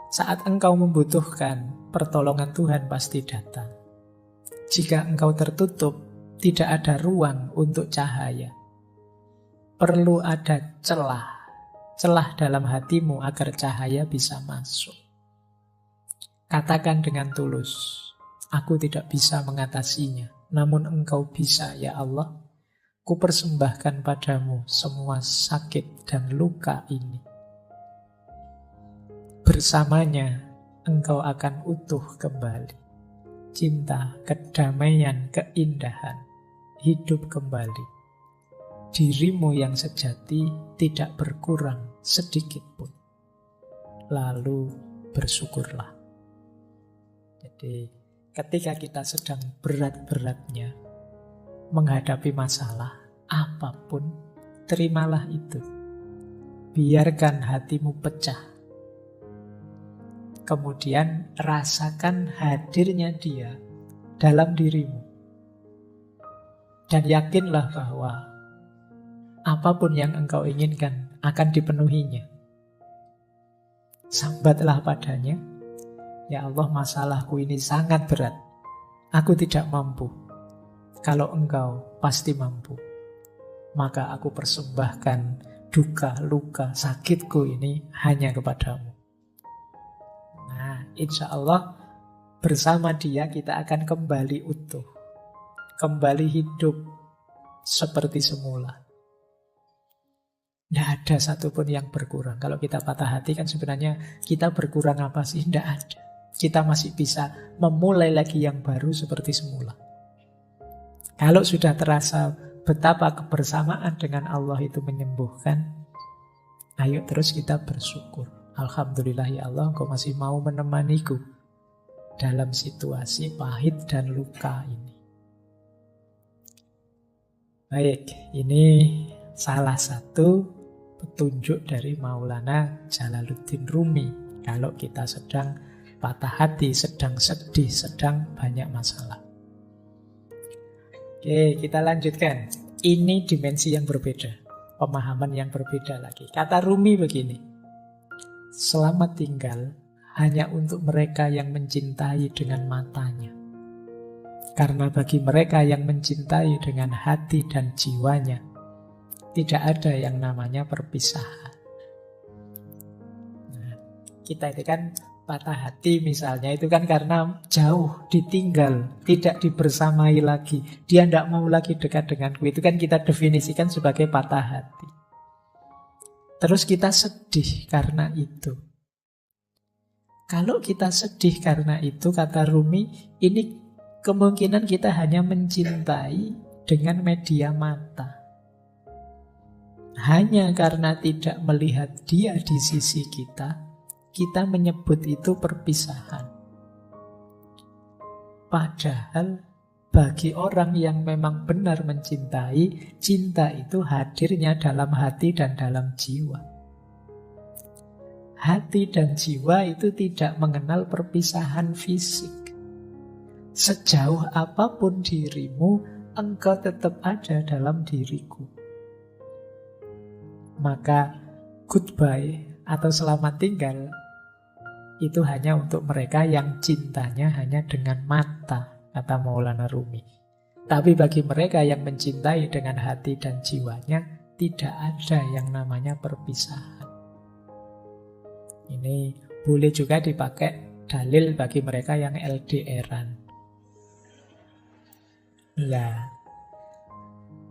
Saat engkau membutuhkan, pertolongan Tuhan pasti datang. Jika engkau tertutup, tidak ada ruang untuk cahaya. Perlu ada celah dalam hatimu agar cahaya bisa masuk. Katakan dengan tulus, aku tidak bisa mengatasinya, namun engkau bisa ya Allah. Kupersembahkan padamu semua sakit dan luka ini. Bersamanya engkau akan utuh kembali. Cinta, kedamaian, keindahan, hidup kembali. Dirimu yang sejati tidak berkurang sedikit pun. Lalu bersyukurlah. Jadi ketika kita sedang berat-beratnya menghadapi masalah apapun, terimalah itu. Biarkan hatimu pecah. Kemudian rasakan hadirnya Dia dalam dirimu. Dan yakinlah bahwa apapun yang engkau inginkan akan dipenuhinya. Sambatlah padanya, ya Allah, masalahku ini sangat berat. Aku tidak mampu. Kalau engkau pasti mampu. Maka aku persembahkan duka, luka, sakitku ini hanya kepadamu. Nah, insya Allah bersama Dia kita akan kembali utuh. Kembali hidup seperti semula. Tidak ada satupun yang berkurang. Kalau kita patah hati kan sebenarnya kita berkurang apa sih? Tidak ada. Kita masih bisa memulai lagi yang baru seperti semula. Kalau sudah terasa betapa kebersamaan dengan Allah itu menyembuhkan, ayo terus kita bersyukur. Alhamdulillah ya Allah, Engkau masih mau menemaniku dalam situasi pahit dan luka ini. Baik, ini salah satu petunjuk dari Maulana Jalaluddin Rumi. Kalau kita sedang patah hati, sedang sedih, sedang banyak masalah. Oke, kita lanjutkan. Ini dimensi yang berbeda, pemahaman yang berbeda lagi. Kata Rumi begini, selamat tinggal hanya untuk mereka yang mencintai dengan matanya. Karena bagi mereka yang mencintai dengan hati dan jiwanya, tidak ada yang namanya perpisahan. Nah, kita itu kan patah hati misalnya, itu kan karena jauh, ditinggal, tidak dibersamai lagi. Dia tidak mau lagi dekat denganku. Itu kan kita definisikan sebagai patah hati. Terus kita sedih karena itu. Kalau kita sedih karena itu, kata Rumi, ini kemungkinan kita hanya mencintai dengan media mata. Hanya karena tidak melihat Dia di sisi kita, kita menyebut itu perpisahan. Padahal bagi orang yang memang benar mencintai, cinta itu hadirnya dalam hati dan dalam jiwa. Hati dan jiwa itu tidak mengenal perpisahan fisik. Sejauh apapun dirimu, engkau tetap ada dalam diriku. Maka goodbye atau selamat tinggal itu hanya untuk mereka yang cintanya hanya dengan mata, kata Maulana Rumi. Tapi bagi mereka yang mencintai dengan hati dan jiwanya, tidak ada yang namanya perpisahan. Ini boleh juga dipakai dalil bagi mereka yang LDRan. Lah,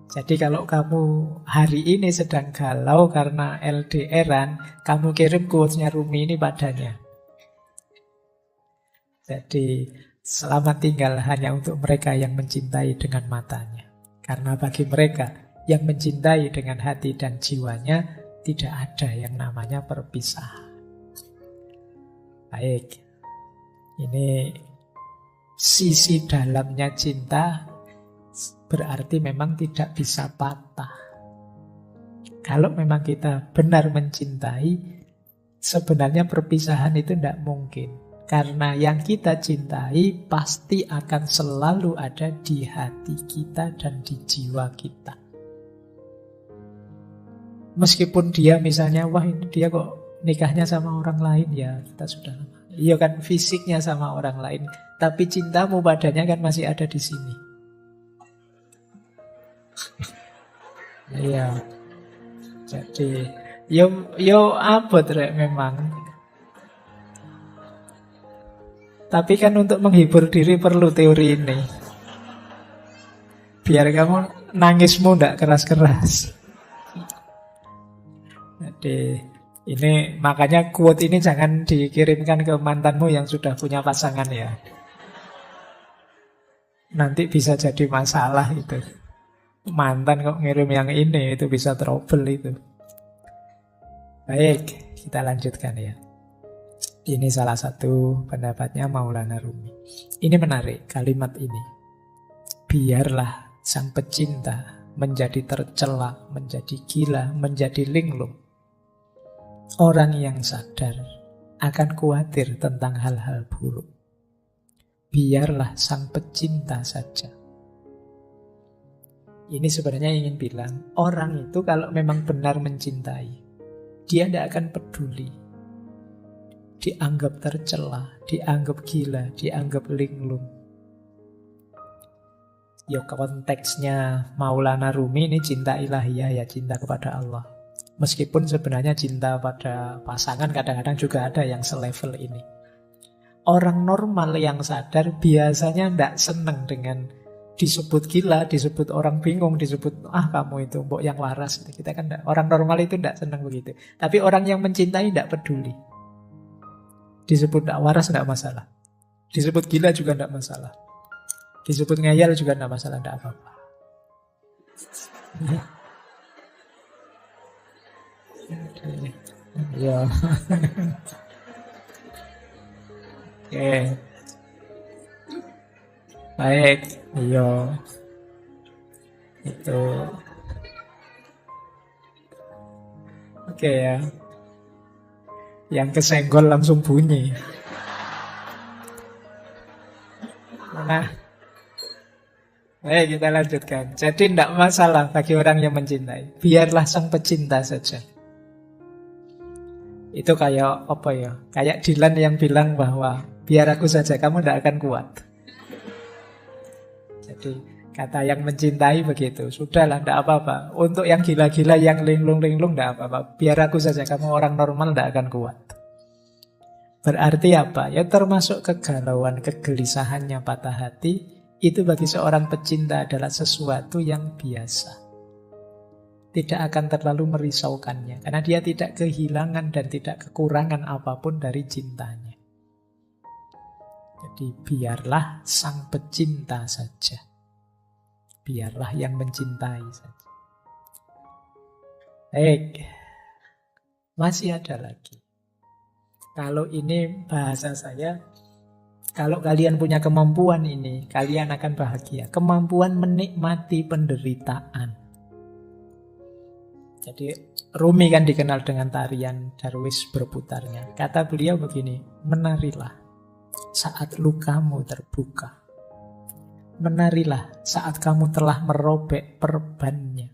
jadi kalau kamu hari ini sedang galau karena LDRan, kamu kirim quotes-nya Rumi ini padanya. Jadi selamat tinggal hanya untuk mereka yang mencintai dengan matanya. Karena bagi mereka yang mencintai dengan hati dan jiwanya, tidak ada yang namanya perpisahan. Baik, ini sisi dalamnya cinta berarti memang tidak bisa patah. Kalau memang kita benar mencintai, sebenarnya perpisahan itu tidak mungkin. Karena yang kita cintai pasti akan selalu ada di hati kita dan di jiwa kita. Meskipun dia misalnya, wah ini dia kok nikahnya sama orang lain ya kita sudah lama. Iya kan fisiknya sama orang lain, tapi cintamu padanya kan masih ada di sini. Iya. Jadi yo abot rek memang. Tapi kan untuk menghibur diri perlu teori ini. Biar kamu nangismu ndak keras-keras. Jadi ini makanya quote ini jangan dikirimkan ke mantanmu yang sudah punya pasangan ya. Nanti bisa jadi masalah itu. Mantan kok ngirim yang ini, itu bisa trouble itu. Baik, kita lanjutkan ya. Ini salah satu pendapatnya Maulana Rumi. Ini menarik kalimat ini. Biarlah sang pecinta menjadi tercela, menjadi gila, menjadi linglung. Orang yang sadar akan khawatir tentang hal-hal buruk. Biarlah sang pecinta saja. Ini sebenarnya ingin bilang, orang itu kalau memang benar mencintai, dia tidak akan peduli. Dianggap tercela, dianggap gila, dianggap linglung. Ya konteksnya Maulana Rumi ini cinta ilahiyah ya, cinta kepada Allah. Meskipun sebenarnya cinta pada pasangan kadang-kadang juga ada yang selevel ini. Orang normal yang sadar biasanya tidak senang dengan disebut gila, disebut orang bingung, disebut kamu itu mbok yang waras. Kita kan enggak, orang normal itu tidak senang begitu. Tapi orang yang mencintai tidak peduli. Disebut tidak waras tidak masalah. Disebut gila juga tidak masalah. Disebut ngeyel juga tidak masalah, tidak apa-apa. Ya. Oke. Baik, iya. Itu. Oke ya. Yang kesenggol langsung bunyi. Nah, baik kita lanjutkan. Jadi tidak masalah bagi orang yang mencintai. Biarlah sang pecinta saja. Itu kayak apa ya? Kayak Dylan yang bilang bahwa biar aku saja, kamu tidak akan kuat. Jadi kata yang mencintai begitu. Sudahlah, tidak apa-apa. Untuk yang gila-gila, yang linglung-linglung, tidak apa-apa. Biar aku saja, kamu orang normal tidak akan kuat. Berarti apa? Ya termasuk kegalauan, kegelisahannya, patah hati. Itu bagi seorang pecinta adalah sesuatu yang biasa. Tidak akan terlalu merisaukannya. Karena dia tidak kehilangan dan tidak kekurangan apapun dari cintanya. Jadi biarlah sang pecinta saja. Biarlah yang mencintai saja. Baik. Masih ada lagi. Kalau ini bahasa saya, kalau kalian punya kemampuan ini, kalian akan bahagia. Kemampuan menikmati penderitaan. Jadi Rumi kan dikenal dengan tarian Darwis berputarnya. Kata beliau begini, menarilah saat lukamu terbuka. Menarilah saat kamu telah merobek perbannya.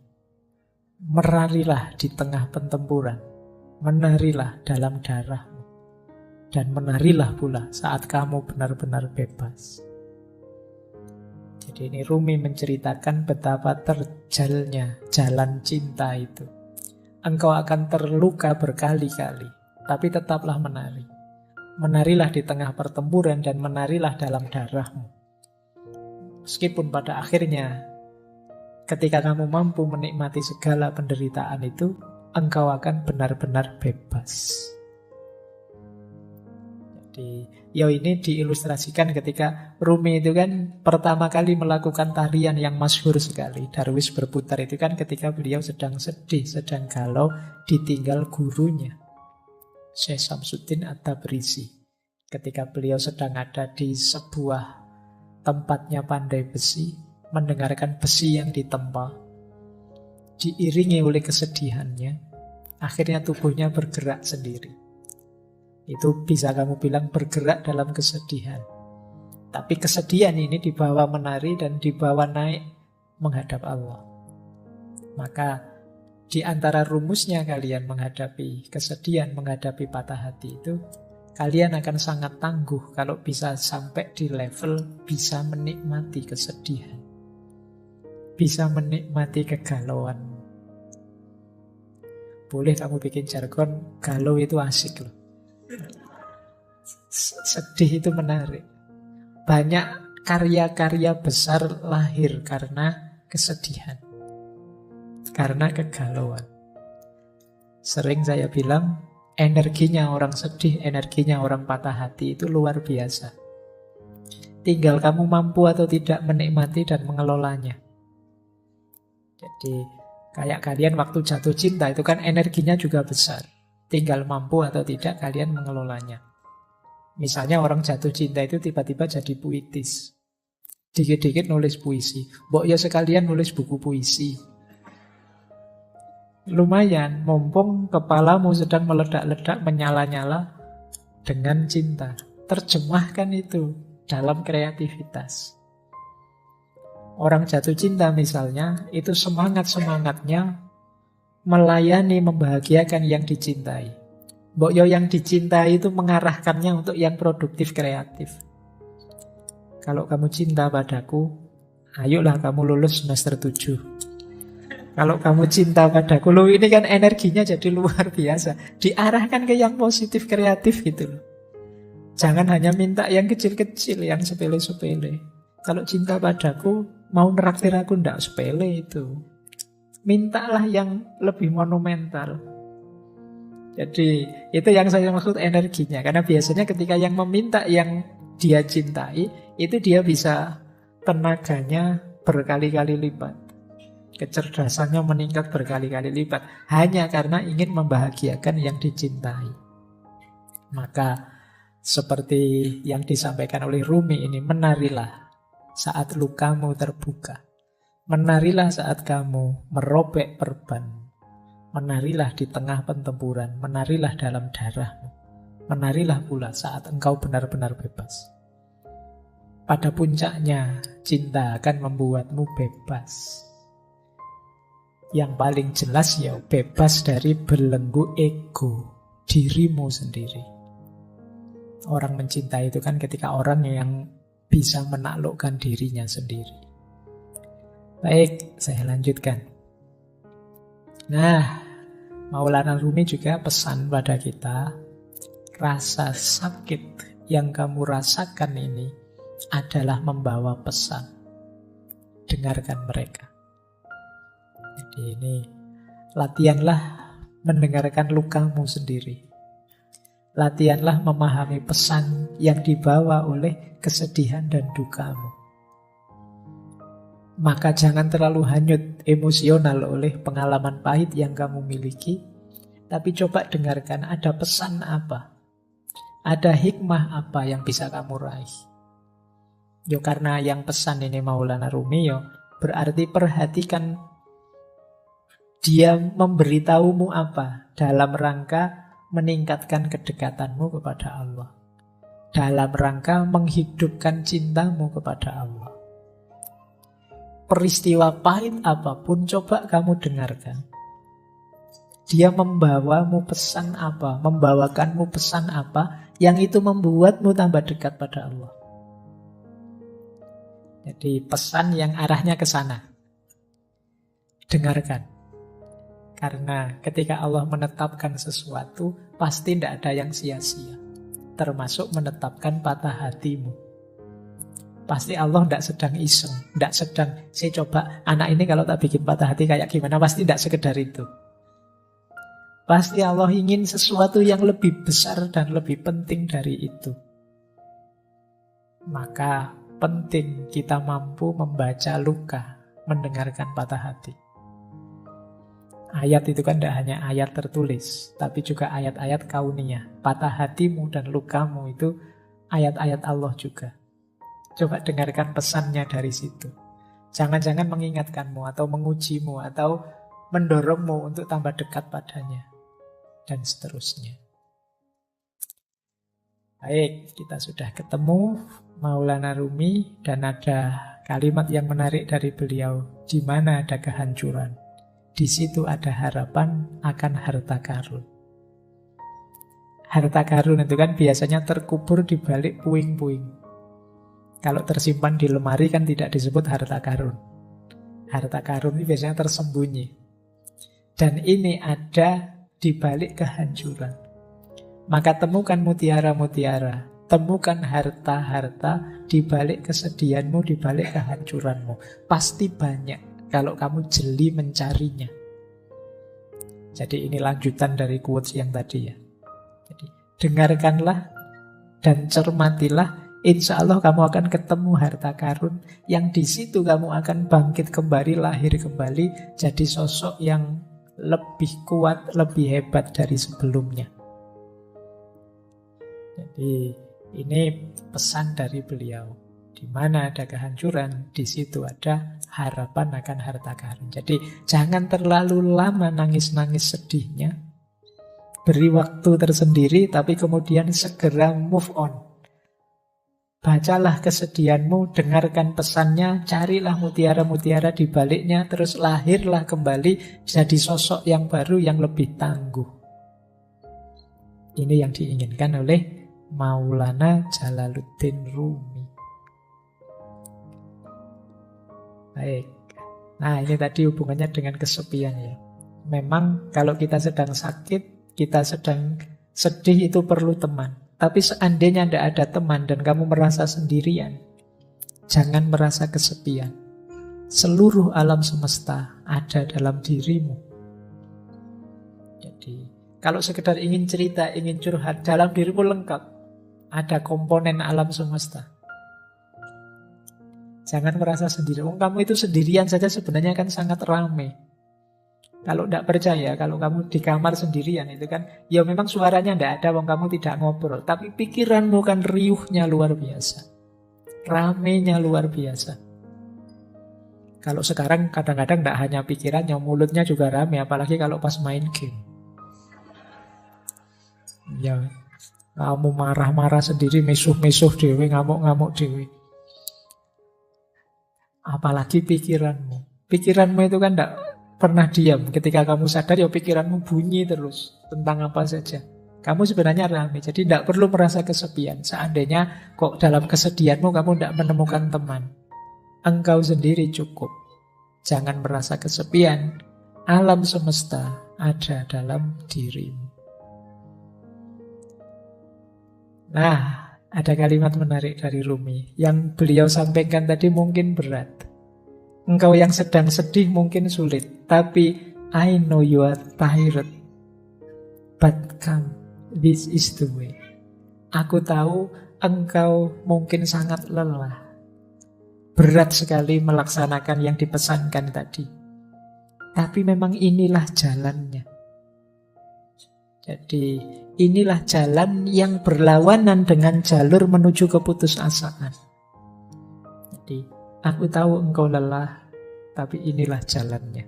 Menarilah di tengah pertempuran. Menarilah dalam darahmu. Dan menarilah pula saat kamu benar-benar bebas. Jadi ini Rumi menceritakan betapa terjalnya jalan cinta itu. Engkau akan terluka berkali-kali, tapi tetaplah menari. Menarilah di tengah pertempuran dan menarilah dalam darahmu. Meskipun pada akhirnya, ketika kamu mampu menikmati segala penderitaan itu, engkau akan benar-benar bebas. Jadi, ini diilustrasikan ketika Rumi itu kan pertama kali melakukan tarian yang masyhur sekali. Darwis berputar itu kan ketika beliau sedang sedih, sedang galau, ditinggal gurunya, Syekh Samsuddin At-Tabrizi. Ketika beliau sedang ada di sebuah tempatnya pandai besi, mendengarkan besi yang ditempa, diiringi oleh kesedihannya, akhirnya tubuhnya bergerak sendiri. Itu bisa kamu bilang bergerak dalam kesedihan. Tapi kesedihan ini dibawa menari dan dibawa naik menghadap Allah. Maka Di antara rumusnya kalian menghadapi kesedihan, menghadapi patah hati itu, kalian akan sangat tangguh kalau bisa sampai di level bisa menikmati kesedihan. Bisa menikmati kegalauan. Boleh kamu bikin jargon, galau itu asik loh. Sedih itu menarik. Banyak karya-karya besar lahir karena kesedihan. Karena kegalauan. Sering saya bilang, energinya orang sedih, energinya orang patah hati itu luar biasa. Tinggal kamu mampu atau tidak menikmati dan mengelolanya. Jadi kayak kalian waktu jatuh cinta itu kan energinya juga besar. Tinggal mampu atau tidak kalian mengelolanya. Misalnya orang jatuh cinta itu tiba-tiba jadi puitis. Dikit-dikit nulis puisi. Mbok ya sekalian nulis buku puisi. Lumayan, mumpung kepalamu sedang meledak-ledak, menyala-nyala dengan cinta. Terjemahkan itu dalam kreativitas. Orang jatuh cinta misalnya, itu semangat-semangatnya melayani, membahagiakan yang dicintai. Mbok yo yang dicintai itu mengarahkannya untuk yang produktif, kreatif. Kalau kamu cinta padaku, ayolah kamu lulus semester 7. Kalau kamu cinta padaku, loh ini kan energinya jadi luar biasa. Diarahkan ke yang positif, kreatif gitu loh. Jangan hanya minta yang kecil-kecil, yang sepele-sepele. Kalau cinta padaku, mau neraktir aku ndak sepele itu. Mintalah yang lebih monumental. Jadi itu yang saya maksud energinya. Karena biasanya ketika yang meminta yang dia cintai, itu dia bisa tenaganya berkali-kali lipat. Kecerdasannya meningkat berkali-kali lipat hanya karena ingin membahagiakan yang dicintai. Maka seperti yang disampaikan oleh Rumi ini, menarilah saat lukamu terbuka. Menarilah saat kamu merobek perban. Menarilah di tengah pertempuran. Menarilah dalam darahmu. Menarilah pula saat engkau benar-benar bebas. Pada puncaknya cinta akan membuatmu bebas. Yang paling jelas ya bebas dari belenggu ego dirimu sendiri. Orang mencintai itu kan ketika orang yang bisa menaklukkan dirinya sendiri. Baik, saya lanjutkan. Nah, Maulana Rumi juga pesan pada kita, rasa sakit yang kamu rasakan ini adalah membawa pesan. Dengarkan mereka. Jadi ini latihanlah mendengarkan lukamu sendiri. Latihanlah memahami pesan yang dibawa oleh kesedihan dan dukamu. Maka jangan terlalu hanyut emosional oleh pengalaman pahit yang kamu miliki, tapi coba dengarkan ada pesan apa, ada hikmah apa yang bisa kamu raih. Yo karena yang pesan ini Maulana Rumi, yo berarti perhatikan dia memberitahumu apa dalam rangka meningkatkan kedekatanmu kepada Allah, dalam rangka menghidupkan cintamu kepada Allah. Peristiwa pahit apapun coba kamu dengarkan. Dia membawamu pesan apa, membawakanmu pesan apa yang itu membuatmu tambah dekat pada Allah. Jadi pesan yang arahnya ke sana. Dengarkan. Karena ketika Allah menetapkan sesuatu, pasti tidak ada yang sia-sia. Termasuk menetapkan patah hatimu. Pasti Allah tidak sedang iseng, tidak sedang, saya coba anak ini kalau tak bikin patah hati kayak gimana, pasti tidak sekedar itu. Pasti Allah ingin sesuatu yang lebih besar dan lebih penting dari itu. Maka penting kita mampu membaca luka, mendengarkan patah hati. Ayat itu kan tidak hanya ayat tertulis, tapi juga ayat-ayat kauniyah. Patah hatimu dan lukamu itu ayat-ayat Allah juga. Coba dengarkan pesannya dari situ. Jangan-jangan mengingatkanmu atau mengujimu atau mendorongmu untuk tambah dekat padanya. Dan seterusnya. Baik, kita sudah ketemu Maulana Rumi dan ada kalimat yang menarik dari beliau. Di mana ada kehancuran, di situ ada harapan akan harta karun. Harta karun itu kan biasanya terkubur di balik puing-puing. Kalau tersimpan di lemari kan tidak disebut harta karun. Harta karun itu biasanya tersembunyi. Dan ini ada di balik kehancuran. Maka temukan mutiara-mutiara, temukan harta-harta di balik kesedihanmu, di balik kehancuranmu. Pasti banyak kalau kamu jeli mencarinya. Jadi ini lanjutan dari quotes yang tadi ya. Jadi dengarkanlah dan cermatilah, insya Allah kamu akan ketemu harta karun yang di situ kamu akan bangkit kembali, lahir kembali, jadi sosok yang lebih kuat, lebih hebat dari sebelumnya. Jadi ini pesan dari beliau. Di mana ada kehancuran, di situ ada harapan akan harta karun. Jadi jangan terlalu lama nangis-nangis sedihnya. Beri waktu tersendiri, tapi kemudian segera move on. Bacalah kesedihanmu, dengarkan pesannya, carilah mutiara-mutiara di baliknya, terus lahirlah kembali jadi sosok yang baru yang lebih tangguh. Ini yang diinginkan oleh Maulana Jalaluddin Rumi. Baik. Nah, ini tadi hubungannya dengan kesepian ya. Memang kalau kita sedang sakit, kita sedang sedih itu perlu teman. Tapi seandainya tidak ada teman dan kamu merasa sendirian, jangan merasa kesepian. Seluruh alam semesta ada dalam dirimu. Jadi, kalau sekedar ingin cerita, ingin curhat, dalam dirimu lengkap. Ada komponen alam semesta. Jangan merasa sendiri. Kamu itu sendirian saja sebenarnya kan sangat ramai. Kalau tidak percaya, kalau kamu di kamar sendirian itu kan, ya memang suaranya tidak ada, kamu tidak ngobrol. Tapi pikiranmu kan riuhnya luar biasa. Ramainya luar biasa. Kalau sekarang kadang-kadang tidak hanya pikirannya, mulutnya juga ramai, apalagi kalau pas main game. Ya, kamu marah-marah sendiri, misuh-misuh dewe, ngamuk-ngamuk dewe. Apalagi pikiranmu. Pikiranmu itu kan tidak pernah diam. Ketika kamu sadar, ya pikiranmu bunyi terus tentang apa saja. Kamu sebenarnya ramai, jadi tidak perlu merasa kesepian. Seandainya kok dalam kesedihanmu kamu tidak menemukan teman, engkau sendiri cukup. Jangan merasa kesepian. Alam semesta ada dalam dirimu. Nah, ada kalimat menarik dari Rumi yang beliau sampaikan tadi mungkin berat. Engkau yang sedang sedih mungkin sulit, tapi I know you are tired, but come, this is the way. Aku tahu engkau mungkin sangat lelah, berat sekali melaksanakan yang dipesankan tadi, tapi memang inilah jalannya. Jadi inilah jalan yang berlawanan dengan jalur menuju keputusasaan. Jadi aku tahu engkau lelah, tapi inilah jalannya.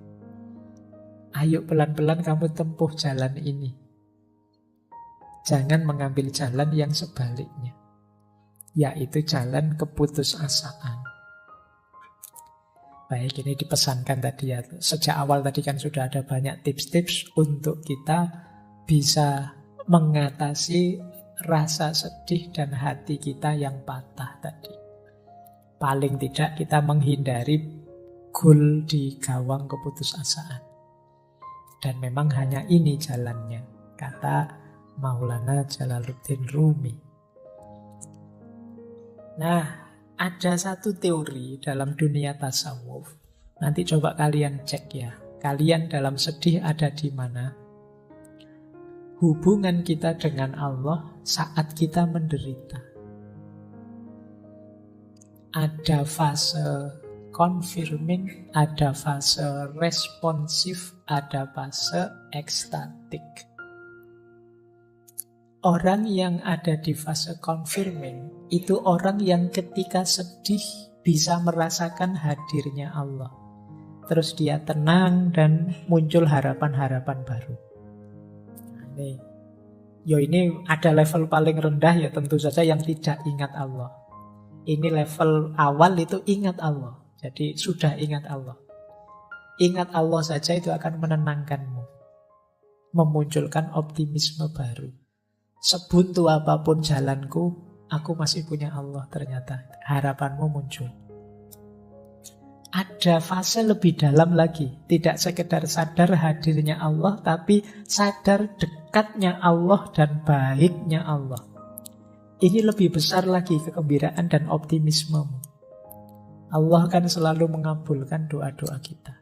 Ayo pelan-pelan kamu tempuh jalan ini. Jangan mengambil jalan yang sebaliknya, yaitu jalan keputusasaan. Baik, ini dipesankan tadi ya. Sejak awal tadi kan sudah ada banyak tips-tips untuk kita bisa mengatasi rasa sedih dan hati kita yang patah tadi. Paling tidak kita menghindari gol di gawang keputusasaan. Dan memang hanya ini jalannya, kata Maulana Jalaluddin Rumi. Nah, ada satu teori dalam dunia tasawuf. Nanti coba kalian cek ya. Kalian dalam sedih ada di mana? Hubungan kita dengan Allah saat kita menderita. Ada fase confirming, ada fase responsif, ada fase ekstatik. Orang yang ada di fase confirming itu orang yang ketika sedih bisa merasakan hadirnya Allah. Terus dia tenang dan muncul harapan-harapan baru. Ini ada level paling rendah ya tentu saja yang tidak ingat Allah. Ini level awal itu ingat Allah. Jadi sudah ingat Allah. Ingat Allah saja itu akan menenangkanmu, memunculkan optimisme baru. Sebuntu apapun jalanku, aku masih punya Allah ternyata. Harapanmu muncul. Ada fase lebih dalam lagi. Tidak sekedar sadar hadirnya Allah, tapi sadar dekatnya Allah dan baiknya Allah. Ini lebih besar lagi kegembiraan dan optimismemu. Allah akan selalu mengabulkan doa-doa kita,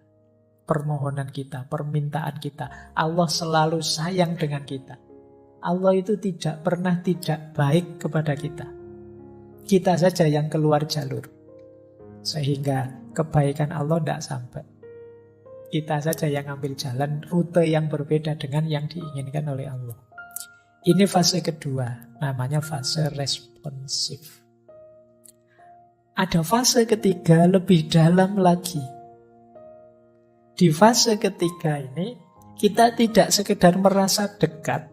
permohonan kita, permintaan kita. Allah selalu sayang dengan kita. Allah itu tidak pernah tidak baik kepada kita. Kita saja yang keluar jalur, sehingga kebaikan Allah tidak sampai. Kita saja yang ambil jalan, rute yang berbeda dengan yang diinginkan oleh Allah. Ini fase kedua, namanya fase responsif. Ada fase ketiga lebih dalam lagi. Di fase ketiga ini, kita tidak sekedar merasa dekat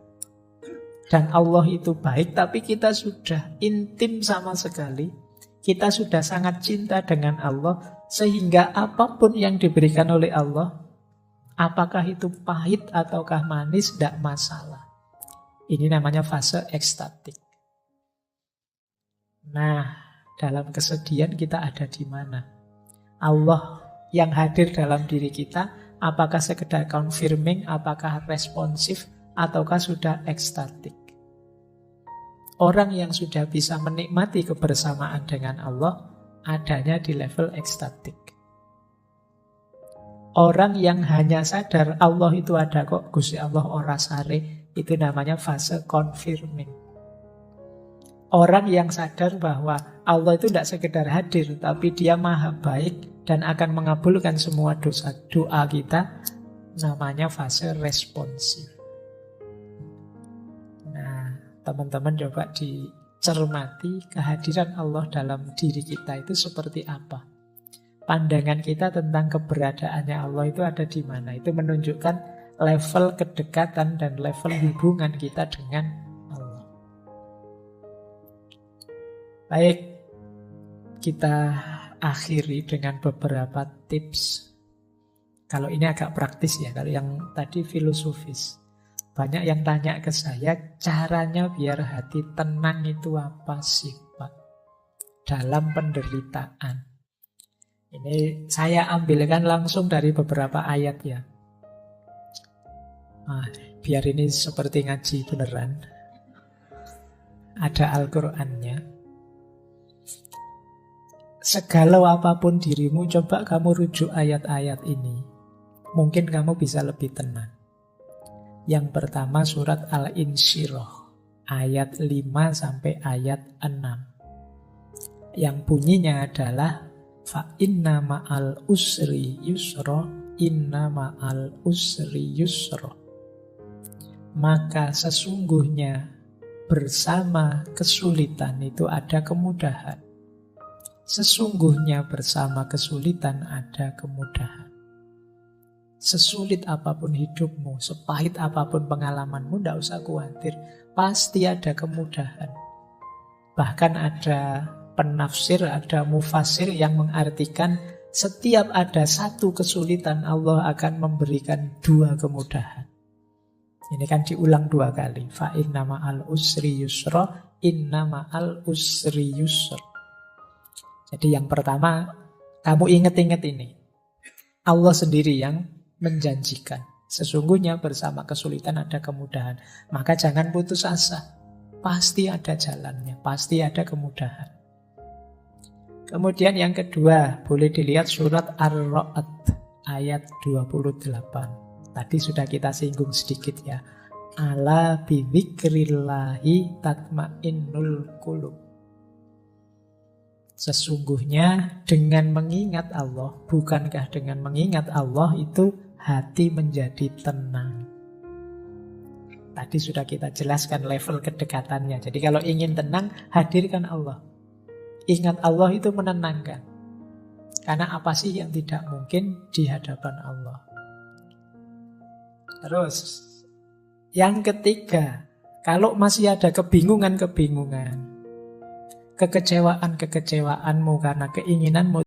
dan Allah itu baik, tapi kita sudah intim sama sekali. Kita sudah sangat cinta dengan Allah, sehingga apapun yang diberikan oleh Allah, apakah itu pahit ataukah manis, tidak masalah. Ini namanya fase ekstatik. Nah, dalam kesedihan kita ada di mana? Allah yang hadir dalam diri kita, apakah sekedar confirming, apakah responsif, ataukah sudah ekstatik? Orang yang sudah bisa menikmati kebersamaan dengan Allah adanya di level ekstatik. Orang yang hanya sadar Allah itu ada kok, Gusti Allah ora sare, itu namanya fase confirming. Orang yang sadar bahwa Allah itu tidak sekedar hadir, tapi Dia maha baik dan akan mengabulkan semua doa kita, namanya fase responsif. Nah, teman-teman coba dicermati kehadiran Allah dalam diri kita itu seperti apa. Pandangan kita tentang keberadaannya Allah itu ada di mana. Itu menunjukkan level kedekatan dan level hubungan kita dengan Allah. Baik, kita akhiri dengan beberapa tips. Kalau ini agak praktis ya, kalau yang tadi filosofis. Banyak yang tanya ke saya, caranya biar hati tenang itu apa sih, Pak? Dalam penderitaan. Ini saya ambilkan langsung dari beberapa ayat ya. Nah, biar ini seperti ngaji beneran. Ada Al-Qur'annya. Segalau apapun dirimu, coba kamu rujuk ayat-ayat ini. Mungkin kamu bisa lebih tenang. Yang pertama surat Al-Insyirah, ayat 5 sampai ayat 6. Yang bunyinya adalah fa inna ma'al usri yusra, inna ma'al usri yusra. Maka sesungguhnya bersama kesulitan itu ada kemudahan. Sesungguhnya bersama kesulitan ada kemudahan. Sesulit apapun hidupmu, sepahit apapun pengalamanmu, tidak usah khawatir. Pasti ada kemudahan. Bahkan ada penafsir, ada mufasir yang mengartikan setiap ada satu kesulitan, Allah akan memberikan dua kemudahan. Ini kan diulang dua kali. Fa inna ma'al usri yusra, inna ma'al usri yusra. Jadi yang pertama, kamu ingat-ingat ini. Allah sendiri yang menjanjikan. Sesungguhnya bersama kesulitan ada kemudahan. Maka jangan putus asa. Pasti ada jalannya, pasti ada kemudahan. Kemudian yang kedua, boleh dilihat surat Ar-Ra'd ayat 28. Tadi sudah kita singgung sedikit ya. Ala bidzikrillahi tatmainnul qulub. Sesungguhnya dengan mengingat Allah, bukankah dengan mengingat Allah itu hati menjadi tenang. Tadi sudah kita jelaskan level kedekatannya. Jadi kalau ingin tenang, hadirkan Allah. Ingat Allah itu menenangkan. Karena apa sih yang tidak mungkin di hadapan Allah? Terus, yang ketiga, kalau masih ada kebingungan-kebingungan, kekecewaan-kekecewaanmu karena keinginanmu